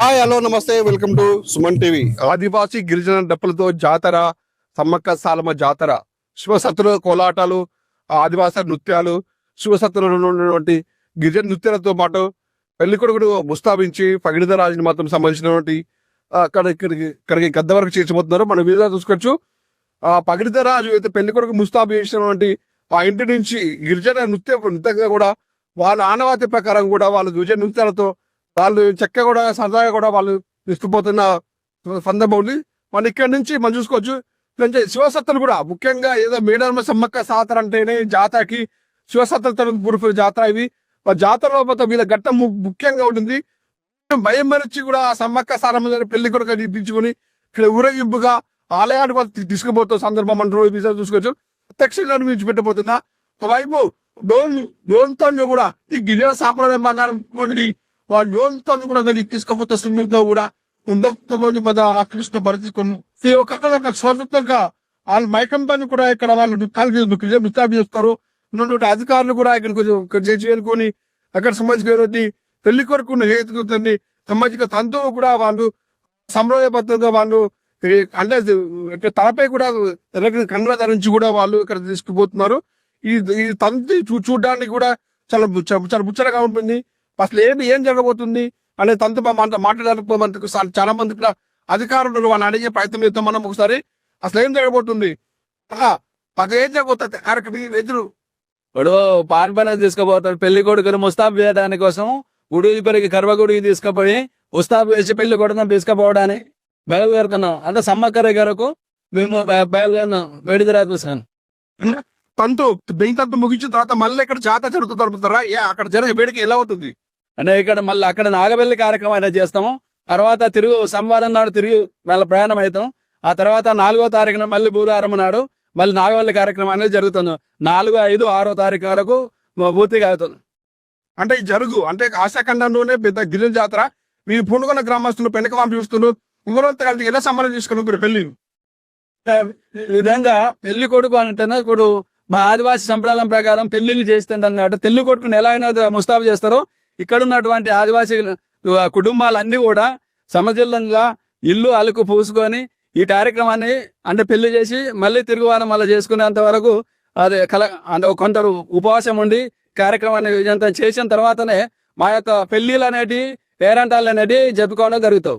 Hi hello నమస్తే welcome to Suman TV. ఆదివాసీ గిరిజన డప్పులతో జాతర, సమ్మక్క సాలమ్మ జాతర, శివసత్తుల కోలాటాలు, ఆదివాసీ నృత్యాలు, శివసత్తులలో ఉన్నటువంటి గిరిజన నృత్యాలతో పాటు పెళ్లి కొడుకును ముస్తాబించి పగిడిద రాజుని మాత్రం సంబంధించినటువంటి ఇక్కడికి గద్ద వరకు చేర్చబోతున్నారు. మనం వీడియో చూసుకోవచ్చు. ఆ పగిడిద రాజు అయితే పెళ్లి కొడుకు ముస్తాబించినటువంటి ఆ ఇంటి నుంచి గిరిజన నృత్యంగా కూడా వాళ్ళ ఆనవాతి ప్రకారం కూడా వాళ్ళ గిరిజన నృత్యాలతో వాళ్ళు చెక్క కూడా సరదాగా కూడా వాళ్ళు తీసుకుపోతున్న సందర్భం ఉంది. వాళ్ళు ఇక్కడి నుంచి మనం చూసుకోవచ్చు. శివసత్తులు కూడా ముఖ్యంగా ఏదో మేడర్మ సమ్మక్క సాతర అంటేనే జాతరకి శివసత్తుల తరపు జాతర. ఇవి జాతరలో మొత్తం వీళ్ళ ఘట్టం ముఖ్యంగా ఉంటుంది. భయం మరిచి కూడా సమ్మక్క సారమ్మ పెళ్లి కొడుకు దించుకొని ఇక్కడ ఊరేగింపుగా ఆలయానికి తీసుకుపోతున్న సందర్భం మనం రోజు చూసుకోవచ్చు. ప్రత్యక్షంగా విడిచిపెట్టబోతున్నా. ఒకవైపు డోన్తో కూడా ఈ గిరిజన సాంప్రదాయం ప్రకారం వాళ్ళ డోన్తో కూడా తీసుకపోతే సున్నితో కూడా ఉండకపోతే మన ఆకృష్ణ పరిస్థితులు ఈ ఒక స్వతంత్రంగా వాళ్ళ మైకంపాన్ని కూడా ఇక్కడ వాళ్ళు నృత్యాలు చేస్తారు. ఉన్నటువంటి అధికారులు కూడా ఇక్కడ చేరుకొని అక్కడ సంబంధించిన పెళ్లి కొరకు హేతుకుని సంబంధించిన తంతువు కూడా వాళ్ళు సంప్రదాయబద్ధంగా వాళ్ళు అంటే తలపై కూడా కండ్ర ధరించి కూడా వాళ్ళు ఇక్కడ తీసుకుపోతున్నారు. ఈ తంతి చూడడానికి కూడా చాలా చాలా ముచ్చటగా ఉంటుంది. అసలు ఏం జరగబోతుంది అనే తంతు మాట్లాడడానికి మనకు చాలా మంది ఇక్కడ అధికారులు వాళ్ళు అడిగే ప్రయత్నం చేస్తాం మనం ఒకసారి. అసలు ఏం జరగబోతుంది, ఏం జరగబోతుంది కార్యక్రమం ఎదురు ఇప్పుడు పాన్పన తీసుకుపోతాడు. పెళ్లి కొడుకుని ముస్తాబు చేయడానికి కోసం గుడి పెరిగి కర్వగుడికి తీసుకుపోయి ముస్తాబు వేసి పెళ్లి కొడుకుని తీసుకుపోవడానికి బయలుదేరుతున్నాం. అంటే సమ్మక్కర గారకు మేము బయలుదేరినాం. వేడిదిరా చూసాను. తంతు ముగించిన తర్వాత మళ్ళీ ఇక్కడ జాతర జరుగుతుందా? అక్కడ జరిగే వేడికి ఎలా అవుతుంది అంటే ఇక్కడ మళ్ళీ అక్కడ నాగబెల్లి కార్యక్రమం అనేది చేస్తాము. తర్వాత సోమవారం నాడు తిరిగి మళ్ళీ ప్రయాణం అవుతాం. ఆ తర్వాత 4వ తారీఖున మళ్ళీ బుధవారం నాడు మళ్ళీ నాగవల్లి కార్యక్రమం అనేది జరుగుతుంది. 4, 5, 6వ తారీఖు వరకు పూర్తిగా అవుతుంది. అంటే ఈ అంటే ఆశాఖండంలోనే పెద్ద గిరిజన జాతర. మీరు పూనుకొన్న గ్రామస్తులు పెనక పంపిస్తున్నారు. ఊరంతా కలిసి ఎలా సంబంధం చేసుకున్నారు పెళ్లి విధంగా పెళ్లి కొడుకు అంటేనే ఇప్పుడు మా ఆదివాసీ సంప్రదాయం ప్రకారం పెళ్లిళ్ళు చేస్తుండే అన్నట్టు పెళ్లి కొడుకుని ఎలా అయినా ముస్తాబు చేస్తారో ఇక్కడ ఉన్నటువంటి ఆదివాసీ కుటుంబాలన్నీ కూడా సమతుల్యంగా ఇల్లు అలుకు పూసుకొని ఈ కార్యక్రమాన్ని అంటే పెళ్లి చేసి మళ్ళీ తిరుగువారం మళ్ళీ చేసుకునేంత వరకు అది కొందరు ఉపవాసం ఉండి కార్యక్రమాన్ని ఇదంతా చేసిన తర్వాతనే మా యొక్క పెళ్లిళ్ళు అనేటి పేరంటాలు అనేటి జరుపుకోవడం జరుగుతావు.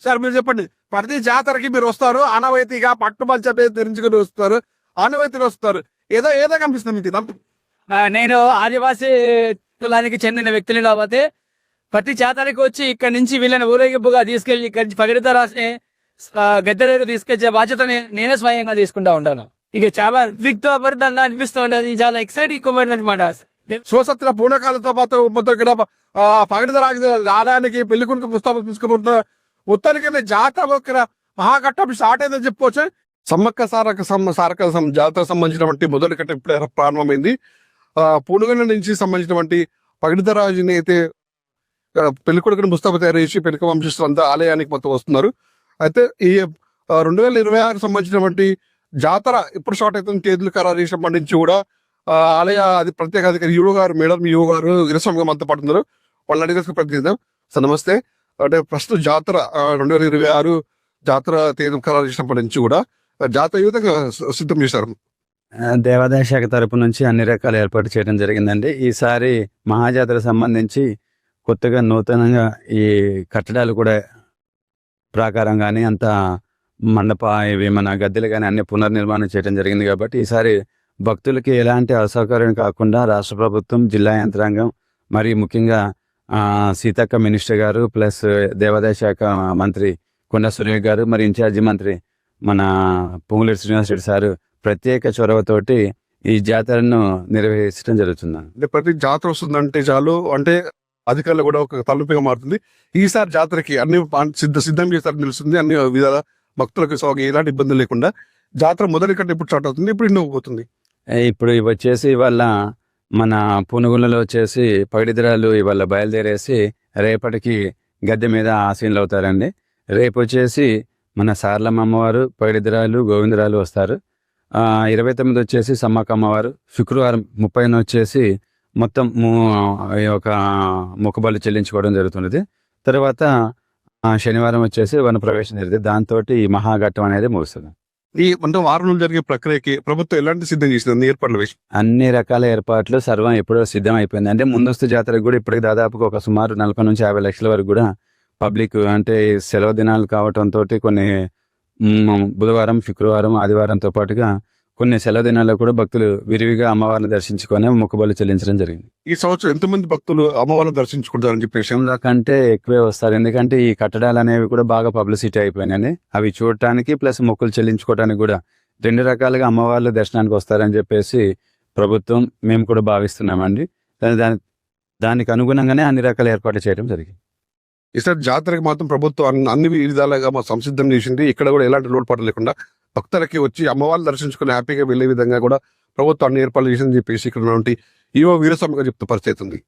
సార్ మీరు చెప్పండి, ప్రతి జాతరకి మీరు వస్తారు, ఆనవాయితీగా పట్టుమల్చ ధరించుకుని వస్తారు, ఆనవాయితీలు వస్తారు, ఏదో కనిపిస్తుంది మీకు. నేను ఆదివాసీ కులానికి చెందిన వ్యక్తిని కాబట్టి ప్రతి జాతరకి వచ్చి ఇక్కడ నుంచి వీళ్ళని ఊరేగింపుగా తీసుకెళ్లి ఇక్కడ నుంచి పగిడిత రాసి గద్దెరేరు తీసుకొచ్చే బాధ్యతని నేనే స్వయంగా తీసుకుంటా ఉంటాను. ఇక చాలా దిగ్ధపరితంగా అనిపిస్తూ ఉంటుంది. చాలా ఎక్సైటింగ్ అనమాట. శివసత్తుల పూర్ణకాలతో పాటు మొత్తం ఇక్కడ పగిడిత రాజు ఆదాయానికి పెళ్లి కొడుకు పుస్తకం తీసుకుపోతున్న మొత్తానికి జాతర మహాఘట్టం స్టార్ట్ అయిందని చెప్పుకోవచ్చు. సమ్మక్క సారక జాతర సంబంధించినటువంటి మొదటి ఘట్టం ఇప్పుడే ప్రారంభమైంది. పూనుగొండ నుంచి సంబంధించినటువంటి పగిడిత రాజుని అయితే పెళ్లి కొడుకుని ముస్తాబు తయారు చేసి పెళ్లి వంశస్థులంతా ఆలయానికి మొత్తం వస్తున్నారు. అయితే ఈ 2026 సంబంధించినటువంటి జాతర ఇప్పుడు స్టార్ట్ అవుతుంది. తేదీలు ఖరారు చేసినప్పటి నుంచి కూడా ఆలయ ప్రత్యేక అధికారి యువ గారు మేడం యువ గారు వీరస్వామి అంతా పడుతున్నారు. వాళ్ళని అడిగే ప్రయత్నిద్దాం. సార్ నమస్తే. అంటే ప్రస్తుతం జాతర 2026 జాతర తేదీ ఖరారు చేసినప్పటి నుంచి కూడా జాతర ఏ విధంగా సిద్ధం చేశారు? దేవాదాయ శాఖ తరపు నుంచి అన్ని రకాల ఏర్పాటు చేయడం జరిగిందండి. ఈసారి మహాజాతర సంబంధించి కొత్తగా నూతనంగా ఈ కట్టడాలు కూడా ప్రాకారం కానీ అంత మండప ఇవి మన గద్దెలు కానీ అన్ని పునర్నిర్మాణం చేయడం జరిగింది. కాబట్టి ఈసారి భక్తులకి ఎలాంటి అసౌకర్యం కాకుండా రాష్ట్ర ప్రభుత్వం, జిల్లా యంత్రాంగం మరియు ముఖ్యంగా సీతక్క మినిస్టర్ గారు ప్లస్ దేవాదాయ శాఖ మంత్రి కొండా సురేష్ గారు మరి ఇన్ఛార్జి మంత్రి మన పొంగులేటి శ్రీనివాస్ రెడ్డి సారు ప్రత్యేక చొరవతోటి ఈ జాతరను నిర్వహించడం జరుగుతుంది. అంటే ప్రతి జాతర వస్తుందంటే చాలు అంటే అధికారులు కూడా ఒక తలపిగా మారుతుంది. ఈసారి జాతరకి అన్ని సిద్ధం చేస్తారని తెలుస్తుంది. అన్ని విధాల భక్తులకు ఎలాంటి ఇబ్బంది లేకుండా జాతర మొదటి కంటే ఇప్పుడు స్టార్ట్ అవుతుంది. ఇప్పుడు ఎన్నో పోతుంది. ఇప్పుడు వచ్చేసి ఇవాళ మన పూనుగులలో వచ్చేసి పగిడిదరాలు ఇవాళ బయలుదేరేసి రేపటికి గద్దె మీద ఆసీనులు అవుతారండి. రేపు వచ్చేసి మన సార్లమ్మ అమ్మవారు, పగిడిదరాలు, గోవిందరాలు వస్తారు. 29 వచ్చేసి సమ్మక్క అమ్మవారు, శుక్రవారం 30 వచ్చేసి మొత్తం ఒక మొక్కుబళ్ళు చెల్లించుకోవడం జరుగుతున్నది. తర్వాత శనివారం వచ్చేసి వన ప్రవేశం జరుగుతుంది. దాంతో ఈ మహాఘట్టం అనేది ముగుస్తుంది. ఈ అంటే వారం రోజులు జరిగే ప్రక్రియకి ప్రభుత్వం ఎలాంటి సిద్ధం చేసింది అన్ని ఏర్పాట్లు వేసి? అన్ని రకాల ఏర్పాట్లు సర్వం ఎప్పుడో సిద్ధం అయిపోయింది. అంటే ముందస్తు జాతరకు కూడా ఇప్పటికి దాదాపుగా ఒక సుమారు 40 నుంచి 50 లక్షల వరకు కూడా పబ్లిక్ అంటే సెలవు దినాలు కావటంతో కొన్ని బుధవారం, శుక్రవారం, ఆదివారంతో పాటుగా కొన్ని సెలవు దినాల్లో కూడా భక్తులు విరివిగా అమ్మవారిని దర్శించుకొని మొక్కుబడులు చెల్లించడం జరిగింది. ఈ సంవత్సరం ఎంతమంది భక్తులు అమ్మవారిని దర్శించుకుంటారని చెప్పేసి? విషయంలో కంటే ఎక్కువే వస్తారు. ఎందుకంటే ఈ కట్టడాలు అనేవి కూడా బాగా పబ్లిసిటీ అయిపోయినాయి. అవి చూడటానికి ప్లస్ మొక్కులు చెల్లించుకోవడానికి కూడా 2 రకాలుగా అమ్మవార్లు దర్శనానికి వస్తారని చెప్పేసి ప్రభుత్వం మేము కూడా భావిస్తున్నామండి. దానికి అనుగుణంగానే అన్ని రకాల ఏర్పాట్లు చేయడం జరిగింది. ఈసారి జాతరకి మాత్రం ప్రభుత్వం అన్ని విధాలుగా మా సంసిద్ధం చేసింది. ఇక్కడ కూడా ఎలాంటి లోటుపాటు లేకుండా భక్తులకి వచ్చి అమ్మవారిని దర్శించుకుని హ్యాపీగా వెళ్లే విధంగా కూడా ప్రభుత్వం అన్ని ఏర్పాట్లు చేసిందని చెప్పేసి ఇక్కడ ఈవో వీరస్వామిగా చెప్తూ పరిస్థితి ఉంది.